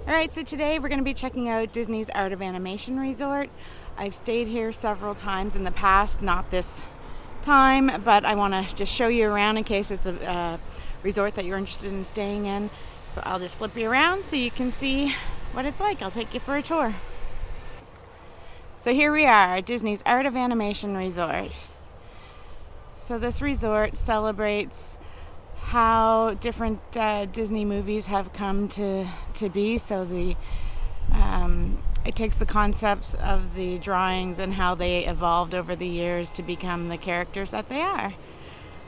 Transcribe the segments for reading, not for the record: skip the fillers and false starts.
Alright, so today we're going to be checking out Disney's Art of Animation Resort. I've stayed here several times in the past, not this time, but I want to just show you around in case it's a resort that you're interested in staying in. So I'll just flip you around so you can see what it's like. I'll take you for a tour. So here we are at Disney's Art of Animation Resort. So this resort celebrates how different Disney movies have come to be. So it takes the concepts of the drawings and how they evolved over the years to become the characters that they are.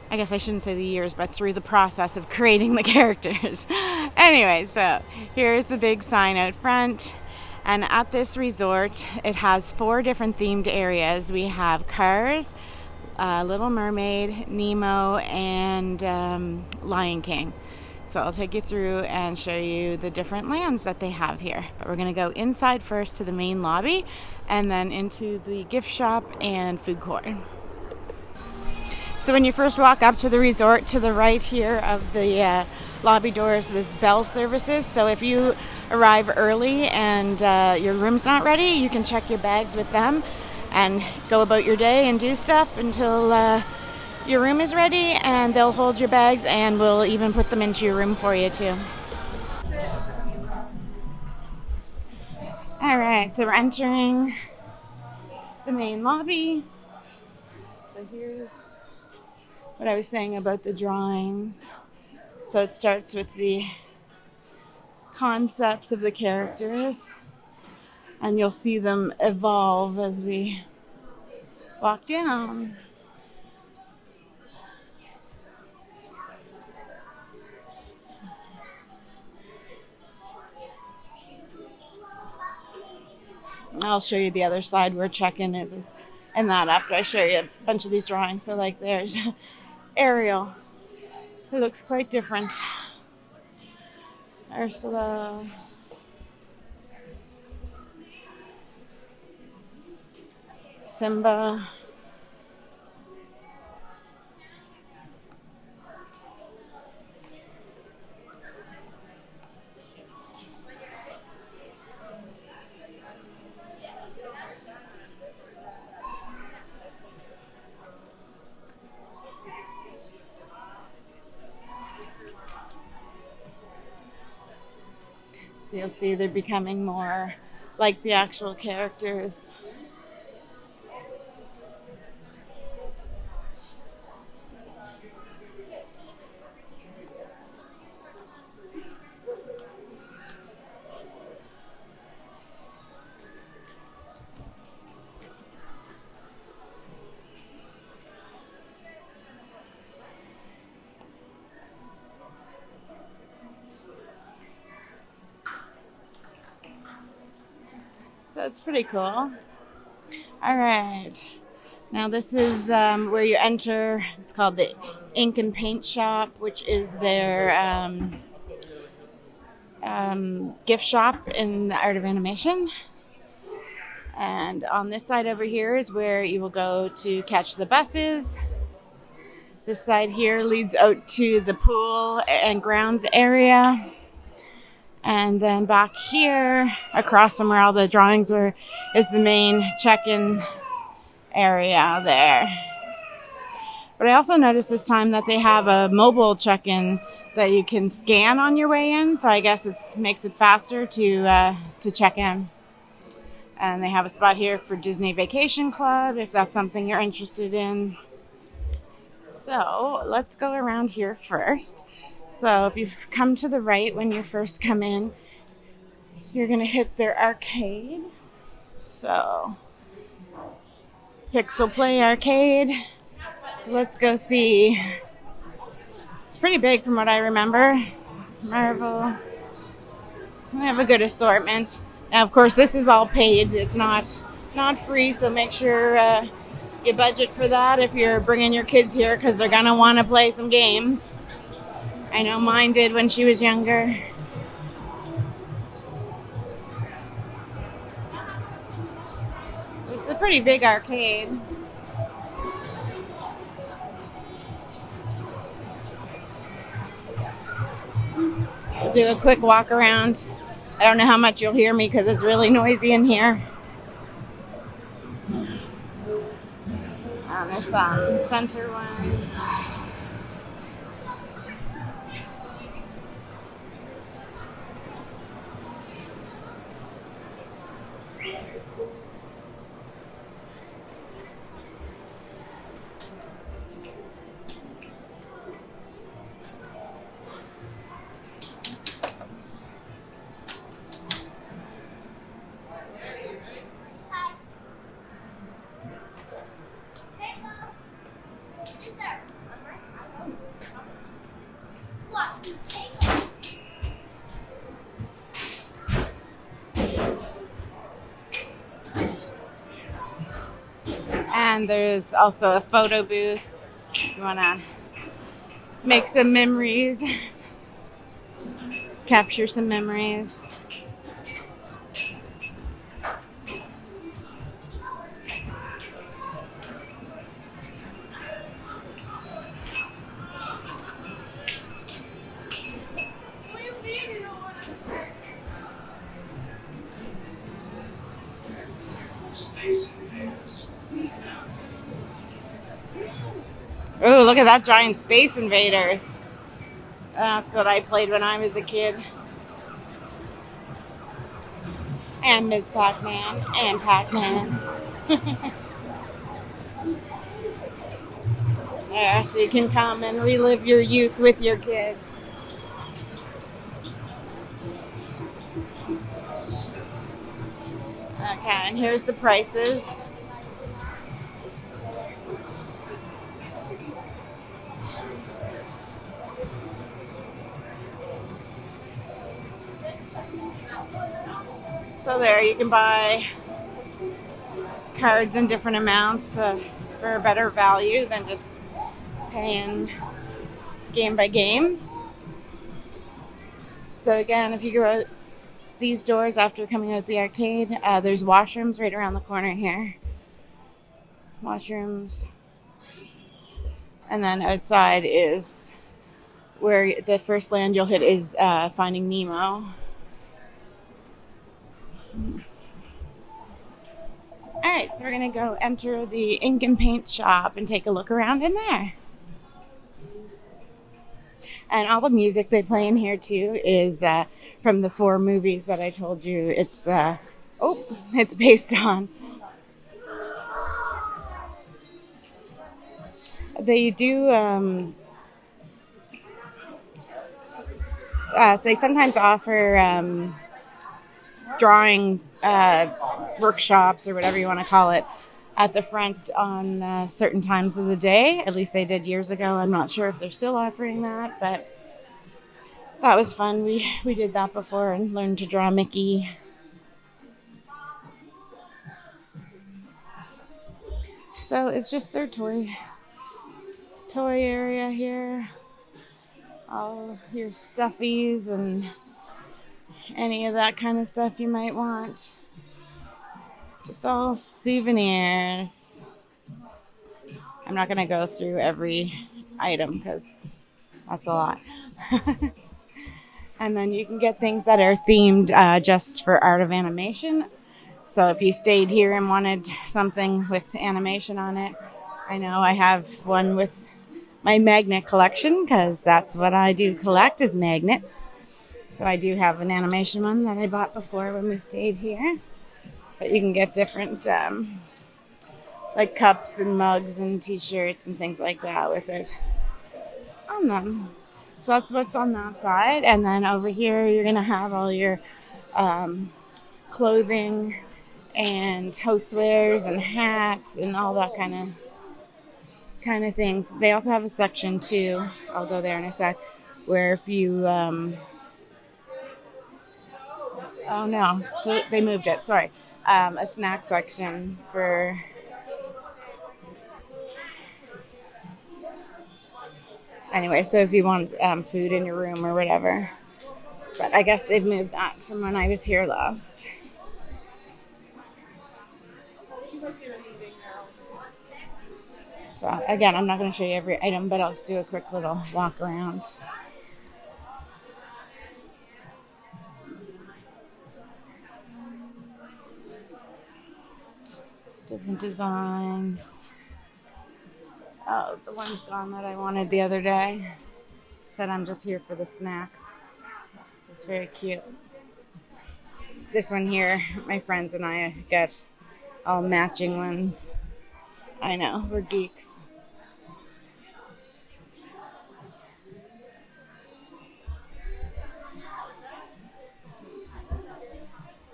I guess I shouldn't say the years, but through the process of creating the characters. Anyway, so here's the big sign out front. And at this resort, it has 4 different themed areas. We have Cars, Little Mermaid, Nemo, and Lion King. So I'll take you through and show you the different lands that they have here. But we're going to go inside first to the main lobby and then into the gift shop and food court. So when you first walk up to the resort, to the right here of the lobby doors, there's bell services. So if you arrive early and your room's not ready, you can check your bags with them and go about your day and do stuff until your room is ready, and they'll hold your bags and we'll even put them into your room for you too. Alright, so we're entering the main lobby. So here's what I was saying about the drawings. So it starts with the concepts of the characters, and you'll see them evolve as we walk down. I'll show you the other side where check-in is and that after I show you a bunch of these drawings. So like there's Ariel, who looks quite different. Ursula. Simba. So you'll see they're becoming more like the actual characters. So it's pretty cool. All right. Now this is where you enter. It's called the Ink and Paint Shop, which is their gift shop in the Art of Animation. And on this side over here is where you will go to catch the buses. This side here leads out to the pool and grounds area. And then back here, across from where all the drawings were, is the main check-in area there. But I also noticed this time that they have a mobile check-in that you can scan on your way in. So I guess it makes it faster to check in. And they have a spot here for Disney Vacation Club, if that's something you're interested in. So let's go around here first. So if you come to the right when you first come in, you're going to hit their arcade. So Pixel Play Arcade. So let's go see. It's pretty big from what I remember. Marvel. They have a good assortment. Now, of course, this is all paid. It's not free, so make sure you budget for that if you're bringing your kids here, because they're going to want to play some games. I know mine did when she was younger. It's a pretty big arcade. I'll do a quick walk around. I don't know how much you'll hear me because it's really noisy in here. There's some center ones. And there's also a photo booth. You want to make some memories, capture some memories. Oh, look at that giant Space Invaders. That's what I played when I was a kid. And Ms. Pac-Man and Pac-Man. Yeah, so you can come and relive your youth with your kids. Okay, and here's the prices. So there, you can buy cards in different amounts for a better value than just paying game by game. So again, if you go out these doors after coming out the arcade, there's washrooms right around the corner here. Washrooms. And then outside is where the first land you'll hit is Finding Nemo. Alright, so we're going to go enter the ink and paint shop and take a look around in there. And all the music they play in here too is from the 4 movies that I told you it's based on. They do so they sometimes offer drawing workshops or whatever you want to call it at the front on certain times of the day. At least they did years ago. I'm not sure if they're still offering that, but that was fun. We did that before and learned to draw Mickey. So it's just their toy area here. All your stuffies and any of that kind of stuff you might want. Just all souvenirs. I'm not going to go through every item because that's a lot. And then you can get things that are themed just for art of animation. So if you stayed here and wanted something with animation on it, I know I have one with my magnet collection because that's what I do collect is magnets. So I do have an animation one that I bought before when we stayed here. But you can get different like cups and mugs and t-shirts and things like that with it on them. So that's what's on that side. And then over here you're going to have all your clothing and housewares and hats and all that kind of things. They also have a section too, I'll go there in a sec, where if you oh no, so they moved it, sorry. A snack section for anyway, so if you want food in your room or whatever. But I guess they've moved that from when I was here last. So again, I'm not going to show you every item, but I'll just do a quick little walk around. Different designs. Oh, the one's gone that I wanted the other day. Said I'm just here for the snacks. It's very cute. This one here, my friends and I got all matching ones. I know, we're geeks.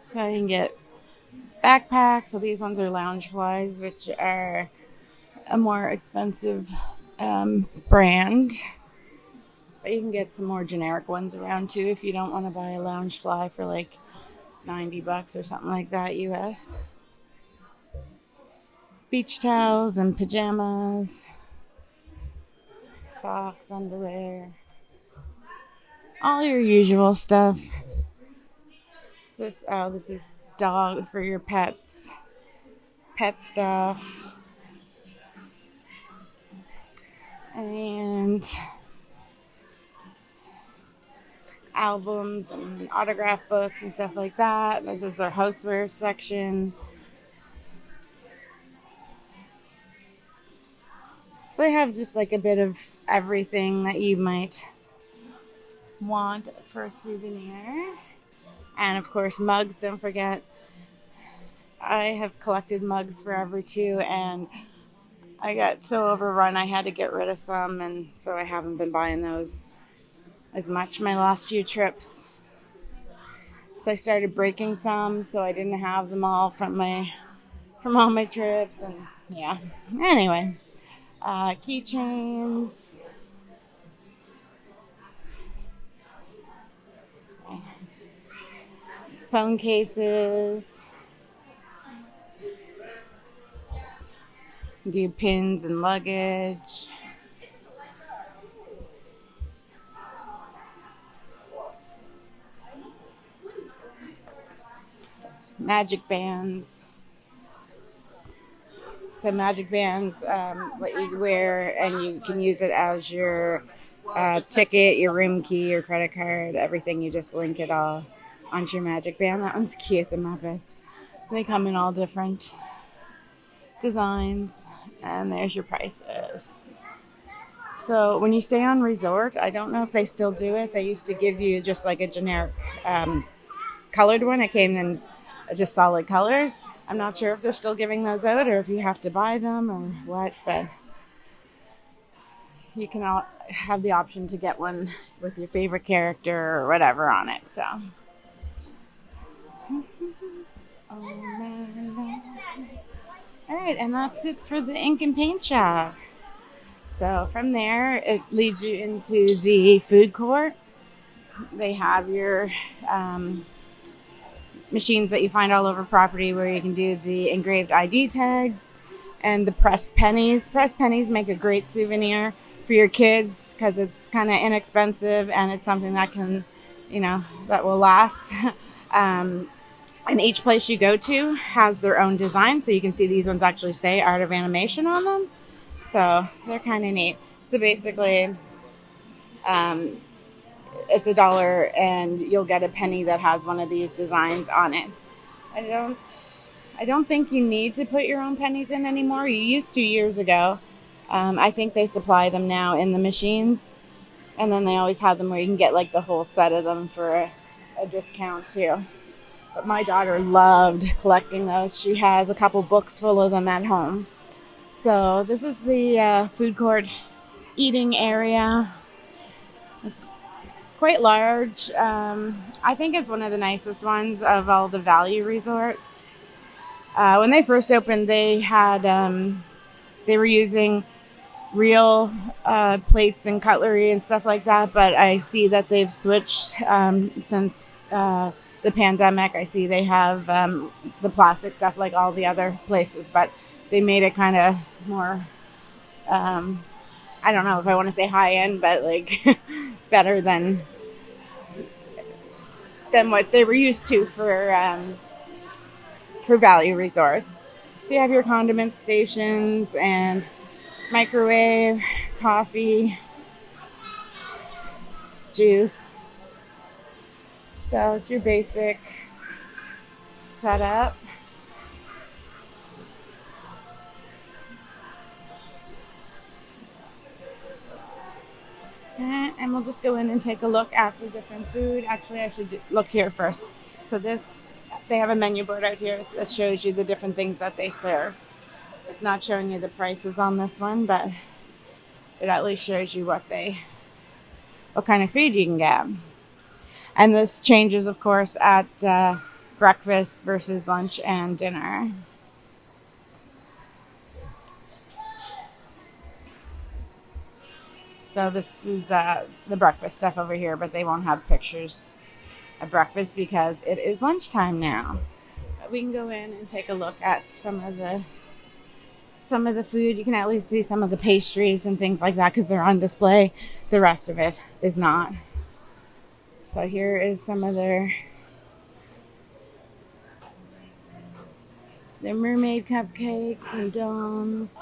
So you can get backpacks. So these ones are Loungeflies, which are a more expensive brand. But you can get some more generic ones around too if you don't want to buy a Loungefly for like $90 or something like that US. Beach towels and pajamas, socks, underwear, all your usual stuff. This is dog for your pets, pet stuff, and albums and autograph books and stuff like that. This is their houseware section. So they have just like a bit of everything that you might want for a souvenir. And of course, mugs, don't forget. I have collected mugs forever too, and I got so overrun I had to get rid of some, and so I haven't been buying those as much my last few trips. So I started breaking some, so I didn't have them all from all my trips, and yeah. Anyway, keychains. Phone cases. Do pins and luggage. Magic bands. So magic bands, what you wear, and you can use it as your ticket, your room key, your credit card, everything. You just link it all onto your magic band. That one's cute, the Muppets. They come in all different designs, and there's your prices. So when you stay on resort, I don't know if they still do it. They used to give you just like a generic colored one. It came in just solid colors. I'm not sure if they're still giving those out or if you have to buy them or what, but you can all have the option to get one with your favorite character or whatever on it. So all right, and that's it for the ink and paint shop. So from there, it leads you into the food court. They have your machines that you find all over property where you can do the engraved ID tags and the pressed pennies. Pressed pennies make a great souvenir for your kids because it's kind of inexpensive and it's something that can, that will last. And each place you go to has their own design. So you can see these ones actually say Art of Animation on them. So they're kind of neat. So basically, it's $1 and you'll get a penny that has one of these designs on it. I don't think you need to put your own pennies in anymore. You used to years ago. I think they supply them now in the machines. And then they always have them where you can get like the whole set of them for a discount too. But my daughter loved collecting those. She has a couple books full of them at home. So this is the food court eating area. It's quite large. I think it's one of the nicest ones of all the value resorts. When they first opened, they had they were using real plates and cutlery and stuff like that. But I see that they've switched since the pandemic. I see they have the plastic stuff like all the other places, but they made it kind of more, I don't know if I want to say high end, but like better than what they were used to for value resorts. So you have your condiment stations and microwave, coffee, juice. So it's your basic setup. And we'll just go in and take a look at the different food. Actually, I should look here first. So they have a menu board out here that shows you the different things that they serve. It's not showing you the prices on this one, but it at least shows you what kind of food you can get. And this changes, of course, at breakfast versus lunch and dinner. So this is the breakfast stuff over here, but they won't have pictures of breakfast because it is lunchtime now. But we can go in and take a look at some of the food. You can at least see some of the pastries and things like that because they're on display. The rest of it is not. So here is some of their mermaid cupcake and domes.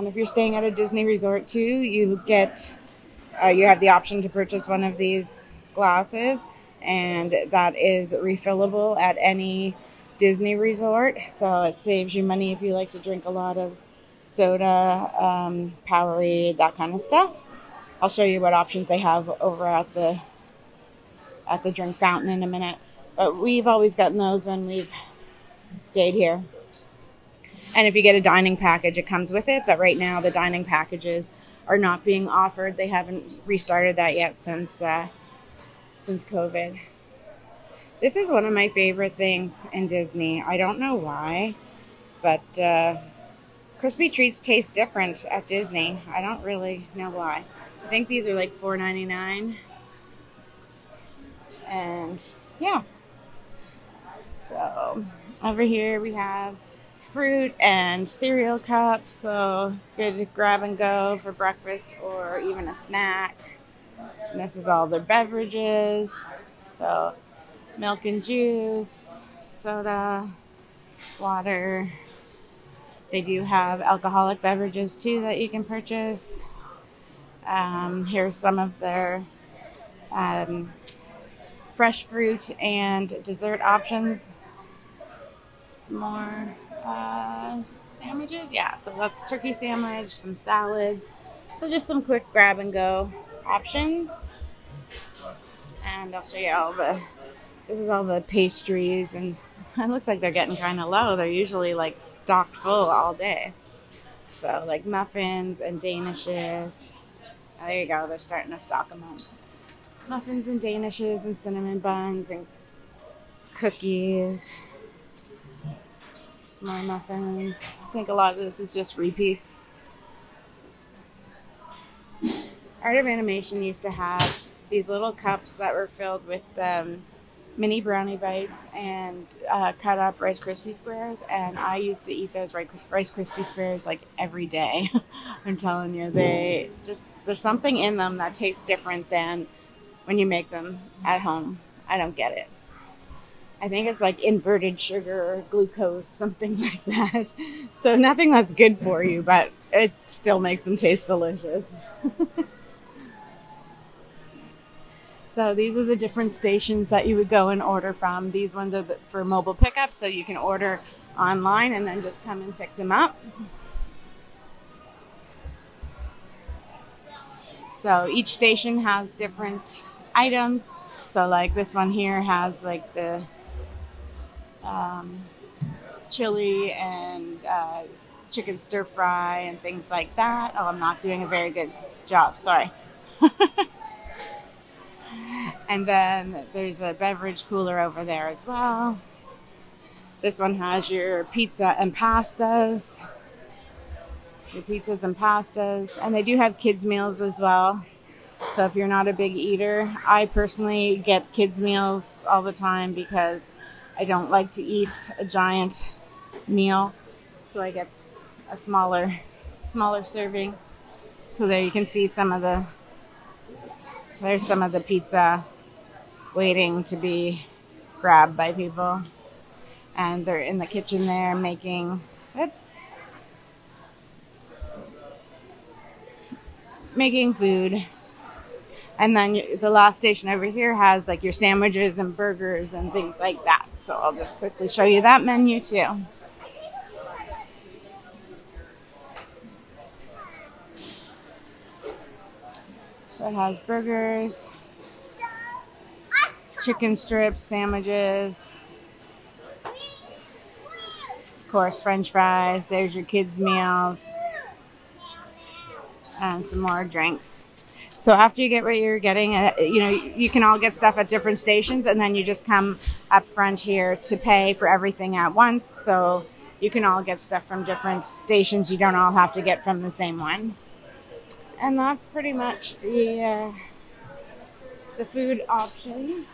If you're staying at a Disney resort too, you have the option to purchase one of these glasses, and that is refillable at any Disney resort. So it saves you money if you like to drink a lot of soda, Powerade, that kind of stuff. I'll show you what options they have over at the drink fountain in a minute. But we've always gotten those when we've stayed here. And if you get a dining package, it comes with it. But right now, the dining packages are not being offered. They haven't restarted that yet since COVID. This is one of my favorite things in Disney. I don't know why, but crispy treats taste different at Disney. I don't really know why. I think these are like $4.99. And yeah. So over here we have fruit and cereal cups, so good to grab and go for breakfast or even a snack. And this is all their beverages, so milk and juice, soda, water. They do have alcoholic beverages too that you can purchase. Here's some of their fresh fruit and dessert options. Some more sandwiches. Yeah, so that's turkey sandwich, some salads. So just some quick grab and go options. And I'll show you this is all the pastries, and it looks like they're getting kind of low. They're usually like stocked full all day. So like muffins and danishes. Oh, there you go. They're starting to stock them up. Muffins and danishes and cinnamon buns and cookies. More muffins. I think a lot of this is just repeats. Art of Animation used to have these little cups that were filled with mini brownie bites and cut up Rice Krispie squares, and I used to eat those Rice Krispie squares like every day. I'm telling you, there's something in them that tastes different than when you make them at home. I don't get it. I think it's like inverted sugar or glucose, something like that. So nothing that's good for you, but it still makes them taste delicious. So these are the different stations that you would go and order from. These ones are for mobile pickup, so you can order online and then just come and pick them up. So each station has different items. So like this one here has like the chili and chicken stir fry and things like that. Oh, I'm not doing a very good job. Sorry. And then there's a beverage cooler over there as well. This one has your pizza and pastas. Your pizzas and pastas. And they do have kids meals as well. So if you're not a big eater, I personally get kids meals all the time because I don't like to eat a giant meal. So I get a smaller serving. So there you can see there's some of the pizza waiting to be grabbed by people. And they're in the kitchen there making food. And then the last station over here has like your sandwiches and burgers and things like that. So I'll just quickly show you that menu too. So it has burgers, chicken strips, sandwiches, of course, French fries. There's your kids' meals, and some more drinks. So after you get what you're getting, you can all get stuff at different stations, and then you just come up front here to pay for everything at once. So you can all get stuff from different stations. You don't all have to get from the same one. And that's pretty much the food options.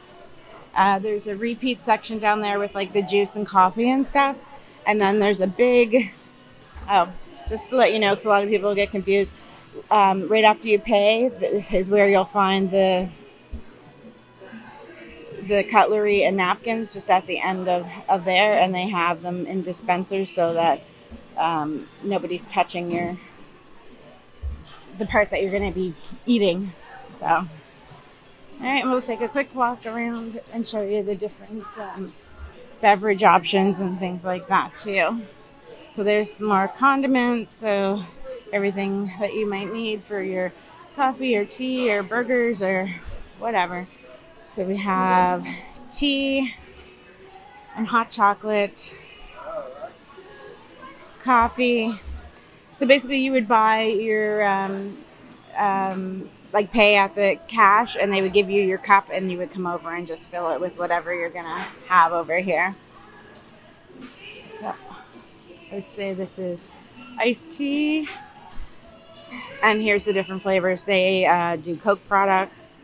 There's a repeat section down there with like the juice and coffee and stuff. And then there's a big, just to let you know, because a lot of people get confused, right after you pay is where you'll find the cutlery and napkins just at the end of there. And they have them in dispensers so that nobody's touching the part that you're going to be eating. So, all right, and we'll take a quick walk around and show you the different beverage options and things like that too. So there's some more condiments, so everything that you might need for your coffee or tea or burgers or whatever. So we have tea and hot chocolate, coffee. So basically you would buy your, like pay at the cash, and they would give you your cup and you would come over and just fill it with whatever you're going to have over here. So I would say this is iced tea. And here's the different flavors. They do Coke products,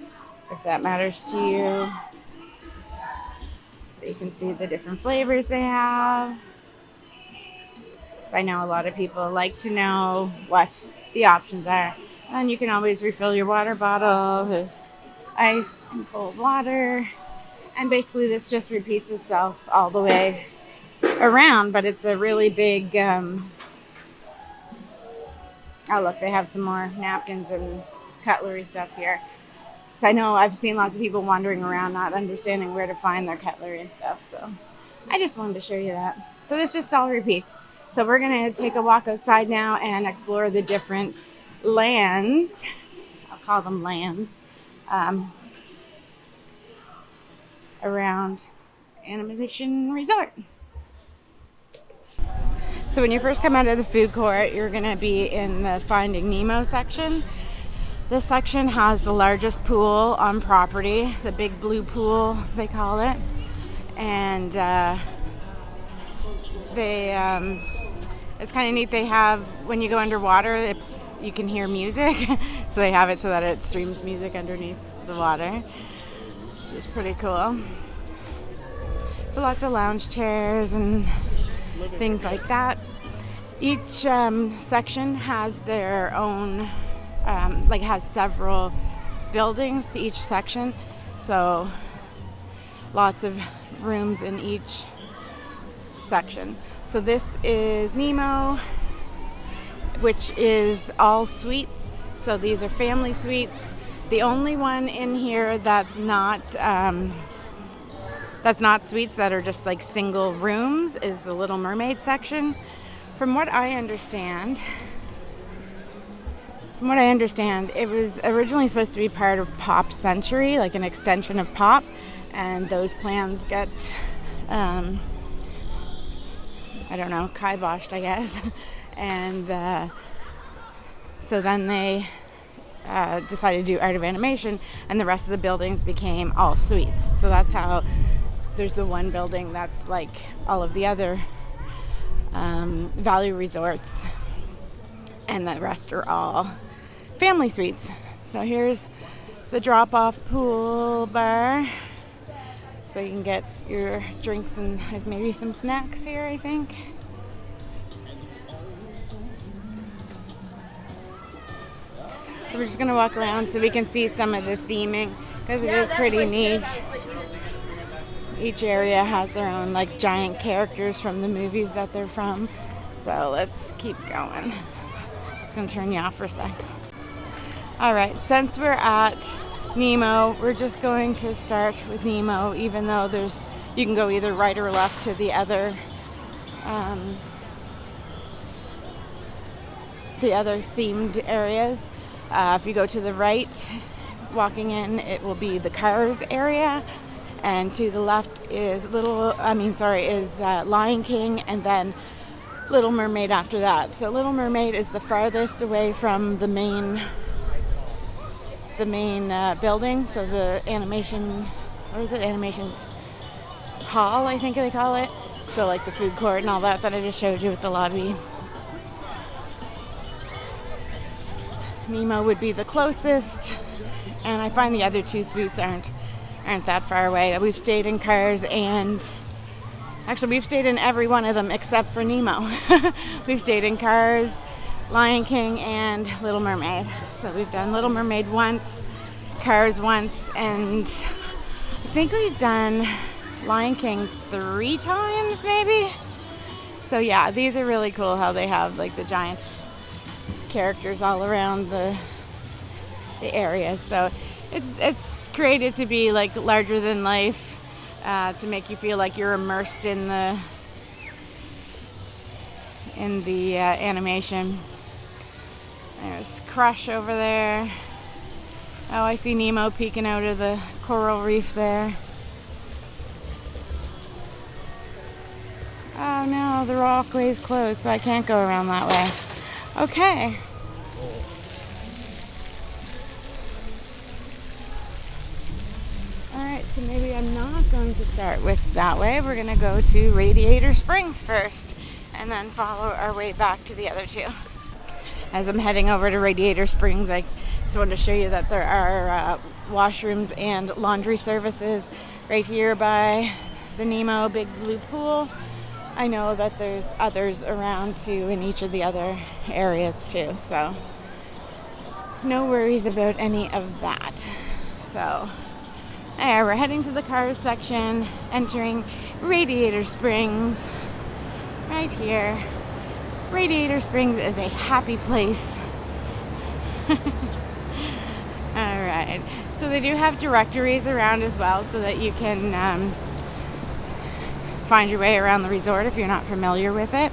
if that matters to you. So you can see the different flavors they have. I know a lot of people like to know what the options are. And you can always refill your water bottle. There's ice and cold water. And basically this just repeats itself all the way around. But it's a really big... oh, look, they have some more napkins and cutlery stuff here. So I know I've seen lots of people wandering around not understanding where to find their cutlery and stuff. So I just wanted to show you that. So this just all repeats. So we're going to take a walk outside now and explore the different lands. I'll call them lands. Around Animation Resort. So when you first come out of the food court, you're going to be in the Finding Nemo section. This section has the largest pool on property, the big blue pool, they call it. And it's kind of neat. They have, when you go underwater, you can hear music. So they have it so that it streams music underneath the water, which is pretty cool. So lots of lounge chairs and things like that. Each section has their own, has several buildings to each section. So lots of rooms in each section. So this is Nemo, which is all suites. So these are family suites. The only one in here that's not suites, that are just like single rooms, is the Little Mermaid section. From what I understand, it was originally supposed to be part of Pop Century, like an extension of Pop, and those plans got kiboshed, I guess. And so then they decided to do Art of Animation, and the rest of the buildings became all suites. So that's how there's the one building that's like all of the other value resorts, and the rest are all family suites. So here's the drop-off pool bar. So you can get your drinks and maybe some snacks here, I think. So we're just going to walk around so we can see some of the theming, because it is pretty neat. Each area has their own like giant characters from the movies that they're from. So let's keep going. It's gonna turn you off for a sec. All right, since we're at Nemo, we're just going to start with Nemo, even though you can go either right or left to the other themed areas. If you go to the right, walking in, it will be the Cars area, and to the left is Lion King, and then Little Mermaid after that. So Little Mermaid is the farthest away from the main building. So the animation hall, I think they call it. So like the food court and all that I just showed you with the lobby. Nemo would be the closest, and I find the other two suites aren't that far away. We've stayed in Cars, and actually we've stayed in every one of them except for Nemo. We've stayed in Cars, Lion King, and Little Mermaid. So we've done Little Mermaid once, Cars once, and I think we've done Lion King 3 times maybe. So yeah, these are really cool how they have like the giant characters all around the area. So it's created to be like larger than life, to make you feel like you're immersed in the animation. There's Crush over there. Oh, I see Nemo peeking out of the coral reef there. Oh no, the walkway's closed, so I can't go around that way. Okay. Alright, so maybe I'm not going to start with that way. We're going to go to Radiator Springs first, and then follow our way back to the other two. As I'm heading over to Radiator Springs, I just wanted to show you that there are washrooms and laundry services right here by the Nemo Big Blue Pool. I know that there's others around too in each of the other areas too, so no worries about any of that. So there, we're heading to the Cars section, entering Radiator Springs right here. Radiator Springs is a happy place. Alright, so they do have directories around as well so that you can find your way around the resort if you're not familiar with it.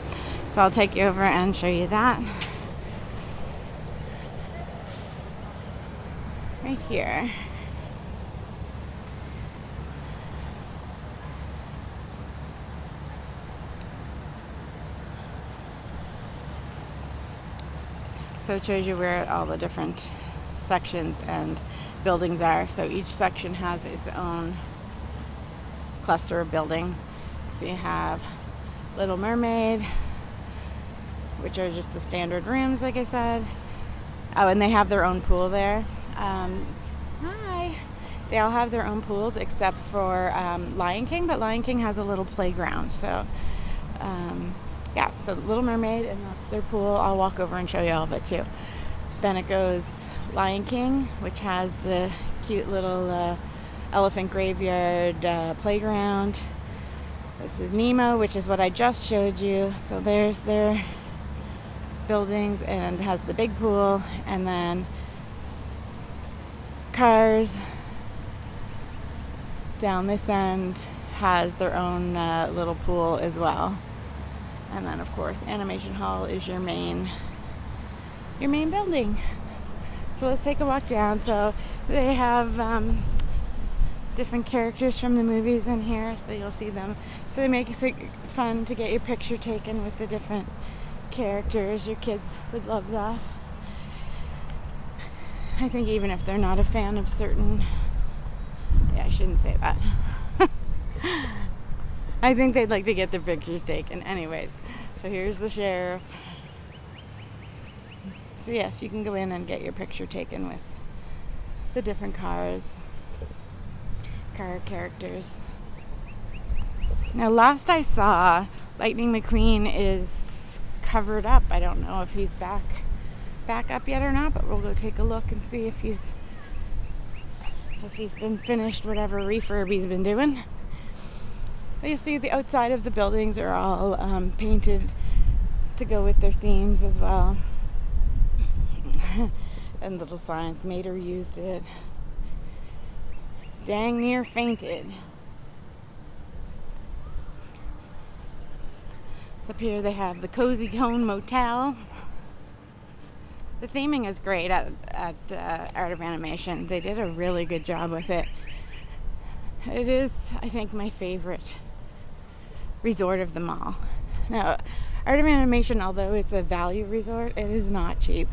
So I'll take you over and show you that. Right here. So it shows you where all the different sections and buildings are. So each section has its own cluster of buildings. So you have Little Mermaid, which are just the standard rooms, like I said. Oh, and they have their own pool there. Hi. They all have their own pools except for Lion King, but Lion King has a little playground. So, yeah, so Little Mermaid, and that's their pool. I'll walk over and show you all of it too. Then it goes Lion King, which has the cute little elephant graveyard playground. This is Nemo, which is what I just showed you. So there's their buildings, and has the big pool. And then Cars down this end has their own little pool as well. And then of course Animation Hall is your main building. So let's take a walk down. So they have different characters from the movies in here, so you'll see them. So they make it fun to get your picture taken with the different characters. Your kids would love that. I think even if they're not a fan of certain... Yeah, I shouldn't say that. I think they'd like to get their pictures taken. Anyways, so here's the sheriff. So yes, you can go in and get your picture taken with the different car characters. Now, last I saw, Lightning McQueen is covered up. I don't know if he's back up yet or not, but we'll go take a look and see if he's been finished whatever refurb he's been doing. But you see the outside of the buildings are all painted to go with their themes as well. And little signs, made or used it. Dang near fainted. So up here they have the Cozy Cone Motel. The theming is great at Art of Animation. They did a really good job with it. It is, I think, my favorite resort of them all. Now, Art of Animation, although it's a value resort, it is not cheap.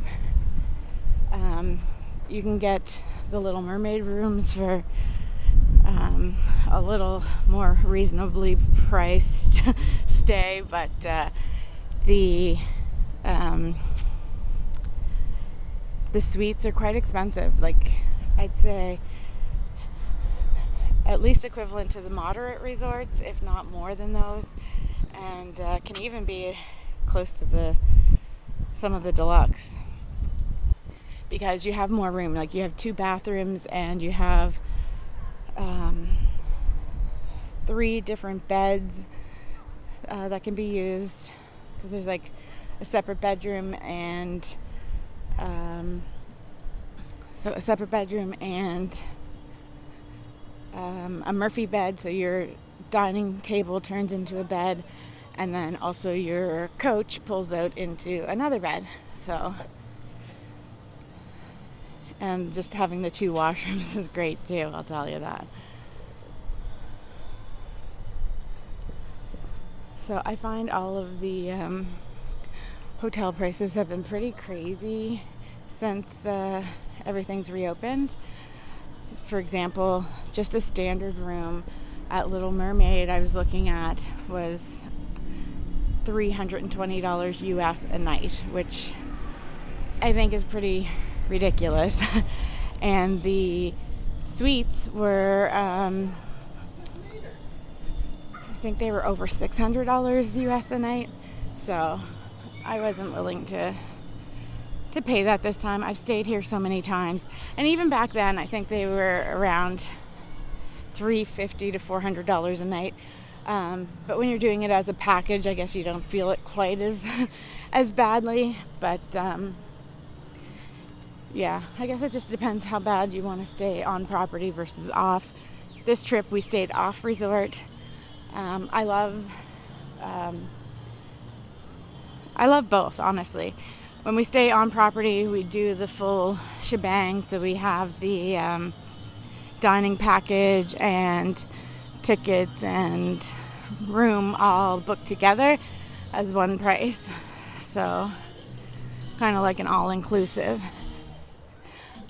You can get the Little Mermaid rooms for a little more reasonably priced stay, but the suites are quite expensive. Like, I'd say at least equivalent to the moderate resorts, if not more than those, and can even be close to some of the deluxe, because you have more room. Like, you have 2 bathrooms and you have 3 different beds that can be used, because there's like a separate bedroom and a Murphy bed, so your dining table turns into a bed, and then also your coach pulls out into another bed. So, and just having the 2 washrooms is great too, I'll tell you that. So I find all of the hotel prices have been pretty crazy since everything's reopened. For example, just a standard room at Little Mermaid I was looking at was $320 US a night, which I think is pretty ridiculous. And the suites were I think they were over $600 US a night, so I wasn't willing to pay that this time. I've stayed here so many times, and even back then I think they were around $350 to $400 a night. But when you're doing it as a package, I guess you don't feel it quite as badly. But yeah, I guess it just depends how bad you want to stay on property versus off. This trip we stayed off resort. I love both, honestly. When we stay on property, we do the full shebang. So we have the dining package and tickets and room all booked together as one price. So kind of like an all-inclusive.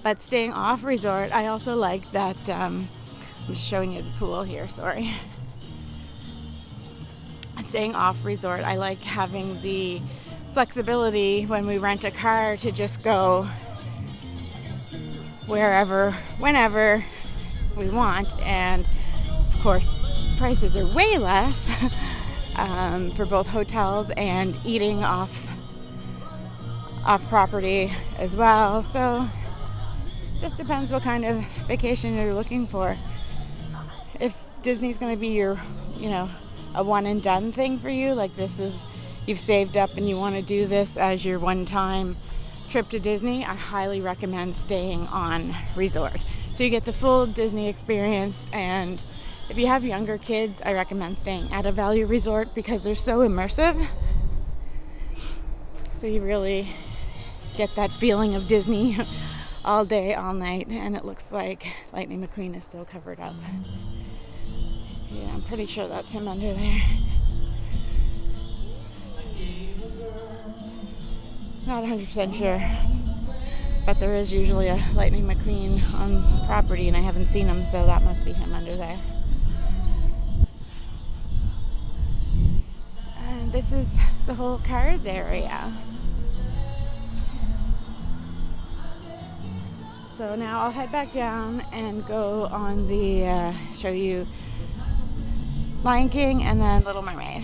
But staying off resort, I also like that. I'm just showing you the pool here, sorry. Staying off resort, I like having the flexibility when we rent a car to just go wherever, whenever we want. And of course, prices are way less for both hotels and eating off property as well. So just depends what kind of vacation you're looking for. If Disney's going to be your, a one and done thing for you, like this is, you've saved up and you want to do this as your one-time trip to Disney, I highly recommend staying on resort. So you get the full Disney experience, and if you have younger kids, I recommend staying at a value resort because they're so immersive. So you really get that feeling of Disney all day, all night, and it looks like Lightning McQueen is still covered up. Yeah, I'm pretty sure that's him under there. Not 100% sure, but there is usually a Lightning McQueen on property, and I haven't seen him, so that must be him under there. And this is the whole cars area. So now I'll head back down and go on the, show you Lion King and then Little Mermaid.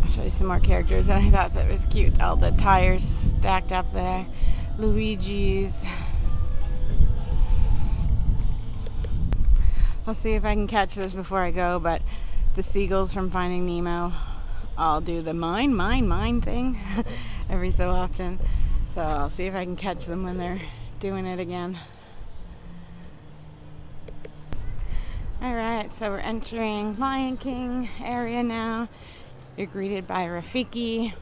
Show you some more characters, and I thought that was cute. All the tires stacked up there. Luigi's. I'll see if I can catch this before I go, but the seagulls from Finding Nemo all do the mine thing every so often. So I'll see if I can catch them when they're doing it again. Alright, so we're entering Lion King area now. You're greeted by Rafiki.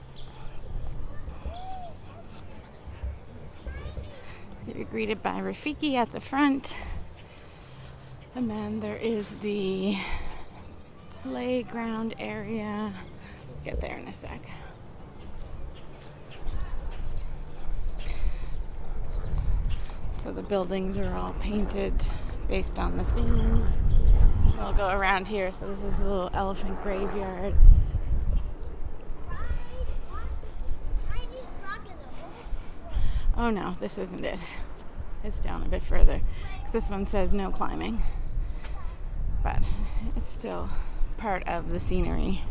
So you're greeted by Rafiki at the front. And then there is the playground area. Get there in a sec. So the buildings are all painted based on the theme. We'll go around here. So this is the little elephant graveyard. Oh no, this isn't it. It's down a bit further. Because this one says no climbing. But it's still part of the scenery.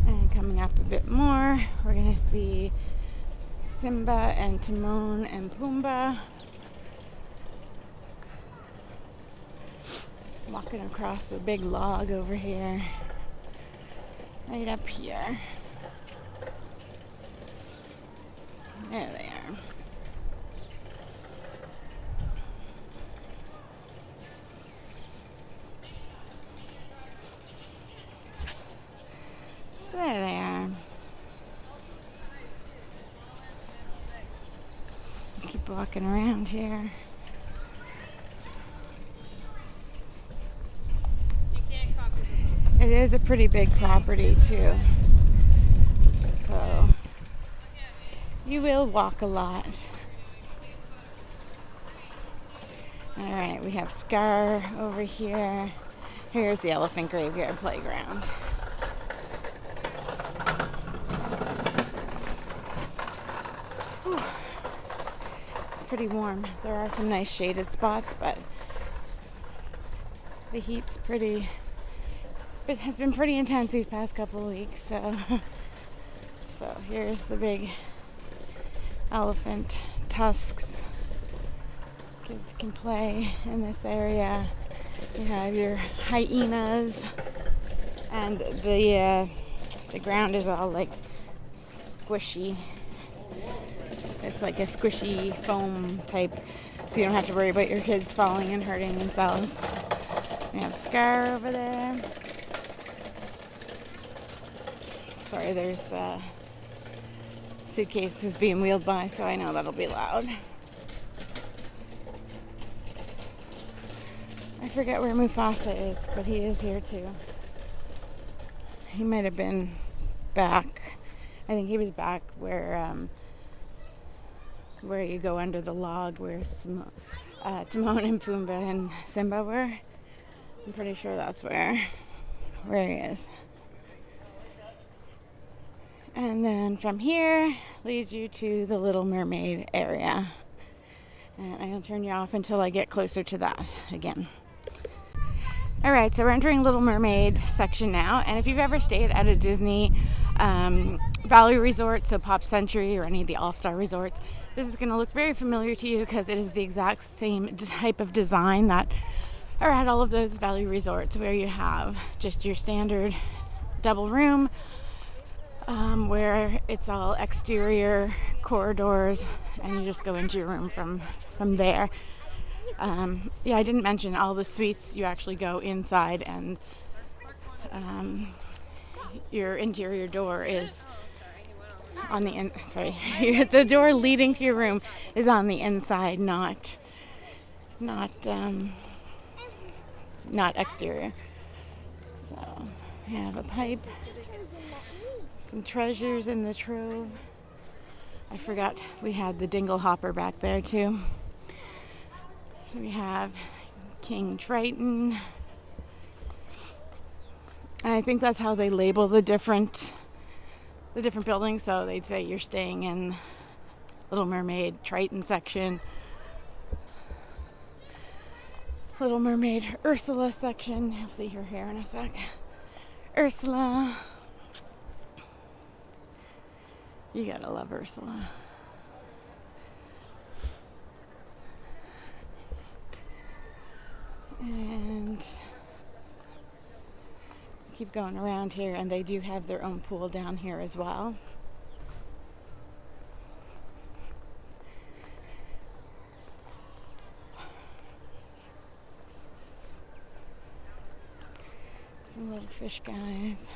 And coming up a bit more, we're going to see Simba and Timon and Pumbaa walking across the big log over here. Right up here. There they are. So there they are. Keep walking around here. It is a pretty big property too. So you will walk a lot. Alright, we have Scar over here. Here's the Elephant Graveyard Playground. Whew. It's pretty warm. There are some nice shaded spots, but the heat's it has been pretty intense these past couple of weeks. So here's the big elephant tusks. Kids can play in this area. You have your hyenas, and the ground is all like squishy. It's like a squishy foam type, so you don't have to worry about your kids falling and hurting themselves. We have Scar over there. Sorry, there's suitcases being wheeled by, so I know that'll be loud. I forget where Mufasa is, but he is here too. He might have been back. I think he was back where you go under the log where Timon and Pumbaa and Simba were. I'm pretty sure that's where he is. And then from here leads you to the Little Mermaid area. And I'll turn you off until I get closer to that again. Alright, so we're entering Little Mermaid section now. And if you've ever stayed at a Disney Valley Resort, so Pop Century or any of the All-Star resorts, this is going to look very familiar to you because it is the exact same type of design that are at all of those Valley Resorts, where you have just your standard double room, where it's all exterior corridors and you just go into your room from there. Yeah, I didn't mention all the suites. You actually go inside, and your interior door is on the the door leading to your room is on the inside, not exterior. So we have a pipe, some treasures in the trove. I forgot we had the dingle hopper back there too. So we have King Triton. And I think that's how they label the different buildings. So they'd say you're staying in Little Mermaid Triton section, Little Mermaid Ursula section. You'll see her hair in a sec. Ursula. You gotta love Ursula. And keep going around here, and they do have their own pool down here as well. Some little fish guys.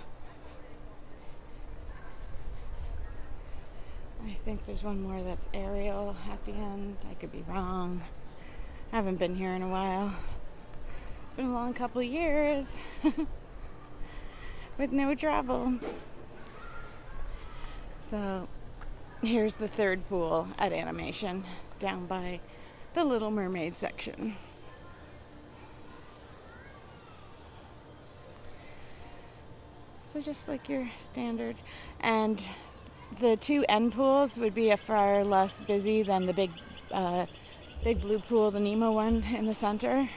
I think there's one more that's Ariel at the end. I could be wrong. I haven't been here in a while. It's been a long couple of years with no travel. So here's the third pool at Animation down by the Little Mermaid section. So just like your standard. And the two end pools would be a far less busy than the big blue pool, the Nemo one in the center.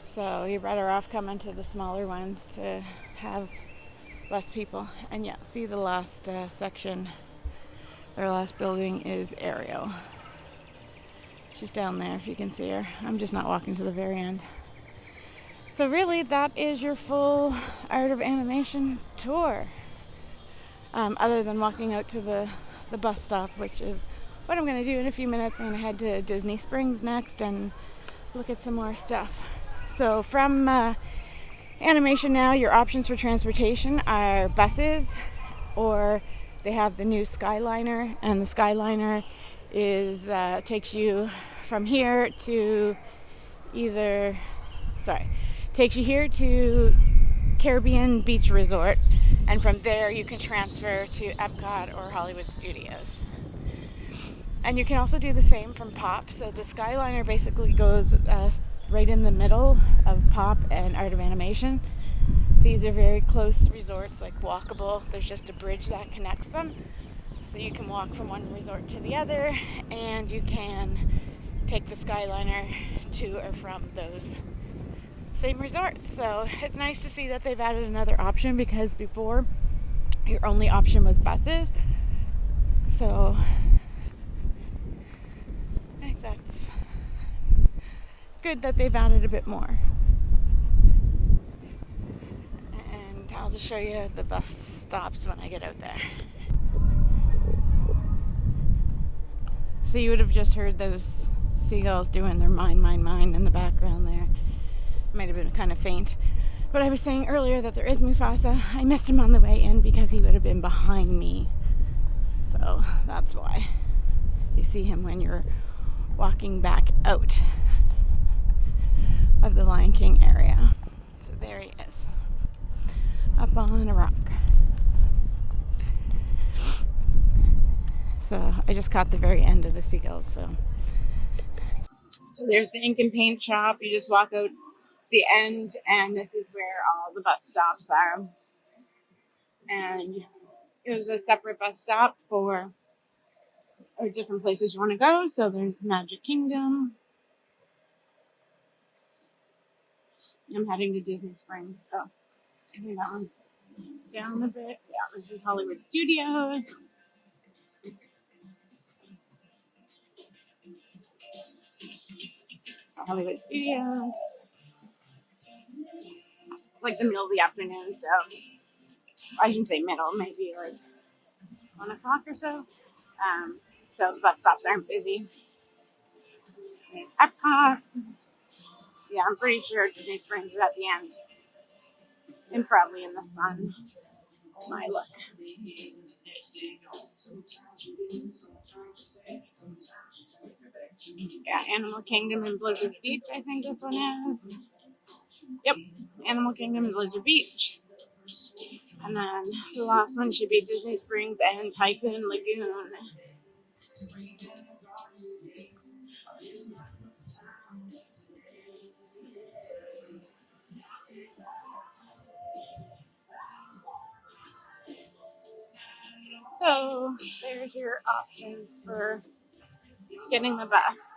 So you're better off coming to the smaller ones to have less people. And yeah, see the last section, or last building is Ariel. She's down there if you can see her. I'm just not walking to the very end. So really, that is your full Art of Animation tour. Other than walking out to the bus stop, which is what I'm going to do in a few minutes. I'm going to head to Disney Springs next and look at some more stuff. So from Animation now, your options for transportation are buses, or they have the new Skyliner, and the Skyliner takes you from here to takes you here to Carribean Beach Resort, and from there you can transfer to Epcot or Hollywood Studios. And you can also do the same from Pop. So the Skyliner basically goes right in the middle of Pop and Art of Animation. These are very close resorts, like walkable. There's just a bridge that connects them. So you can walk from one resort to the other, and you can take the Skyliner to or from those same resorts. So it's nice to see that they've added another option, because before your only option was buses. So I think that's good that they've added a bit more. And I'll just show you the bus stops when I get out there. So you would have just heard those seagulls doing their mine in the background there. Might have been kind of faint. But I was saying earlier that there is Mufasa. I missed him on the way in because he would have been behind me. So that's why you see him when you're walking back out of the Lion King area. So there he is, up on a rock. So I just caught the very end of the seagulls. So there's the ink and paint shop. You just walk out the end, and this is where all the bus stops are. And there's a separate bus stop for different places you want to go. So there's Magic Kingdom. I'm heading to Disney Springs, so I think that one's down a bit. Yeah, this is Hollywood Studios. So Hollywood Studios. It's like the middle of the afternoon, so I shouldn't say middle, maybe like 1 o'clock or so. So the bus stops aren't busy. Epcot. Yeah, I'm pretty sure Disney Springs is at the end. And probably in the sun. My look. Yeah, Animal Kingdom and Blizzard Beach, I think this one is. Yep, Animal Kingdom and Blizzard Beach. And then the last one should be Disney Springs and Typhoon Lagoon. So there's your options for getting the bus.